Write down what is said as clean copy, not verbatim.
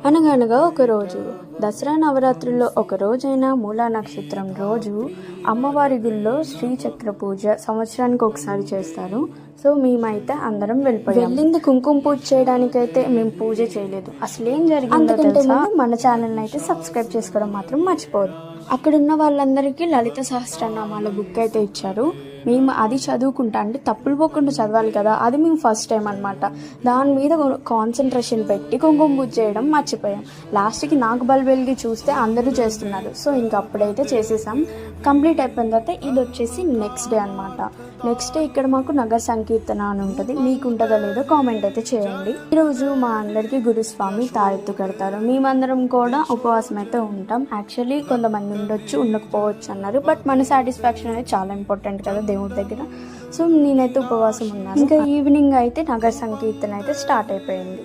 అనగనగా ఒకరోజు దసరా నవరాత్రుల్లో ఒక రోజైన మూలా నక్షత్రం రోజు అమ్మవారి గుడిలో శ్రీచక్ర పూజ సంవత్సరానికి ఒకసారి చేస్తారు. సో మేమైతే అందరం వెళ్ళింది కుంకుమ పూజ చేయడానికైతే మేము పూజ చేయలేదు. అసలు ఏం జరిగిందో తెలుసా? మన ఛానల్ అయితే సబ్స్క్రైబ్ చేసుకోవడం మాత్రం మర్చిపోదు. అక్కడ ఉన్న వాళ్ళందరికీ లలిత సహస్రనామాల బుక్ అయితే ఇచ్చారు. మేము అది చదువుకుంటా, అంటే తప్పులు పోకుండా చదవాలి కదా, అది మేము ఫస్ట్ టైం అనమాట. దాని మీద కాన్సన్ట్రేషన్ పెట్టి కుంకుమ పూజ చేయడం మర్చిపోయాం. లాస్ట్కి నాకు బల్బు వెలిగి చూస్తే అందరూ చేస్తున్నారు. సో ఇంక అప్పుడైతే చేసేసాం. కంప్లీట్ అయిపోయిన తర్వాత ఇది వచ్చేసి నెక్స్ట్ డే అనమాట. నెక్స్ట్ డే ఇక్కడ మాకు నగర సంకీర్తన అని ఉంటుంది. మీకు ఉంటుందో లేదో కామెంట్ అయితే చేయండి. ఈరోజు మా అందరికీ గురుస్వామి తాయెత్తు కడతారు. మేమందరం కూడా ఉపవాసం అయితే ఉంటాం. యాక్చువల్లీ కొంతమంది ఉండొచ్చు, ఉండకపోవచ్చు అన్నారు. బట్ మన సాటిస్ఫాక్షన్ అనేది చాలా ఇంపార్టెంట్ కదా దేవుడి దగ్గర. సో నేనైతే ఉపవాసం ఉన్నాను. ఇంకా ఈవినింగ్ అయితే నగర సంకీర్తన అయితే స్టార్ట్ అయిపోయింది.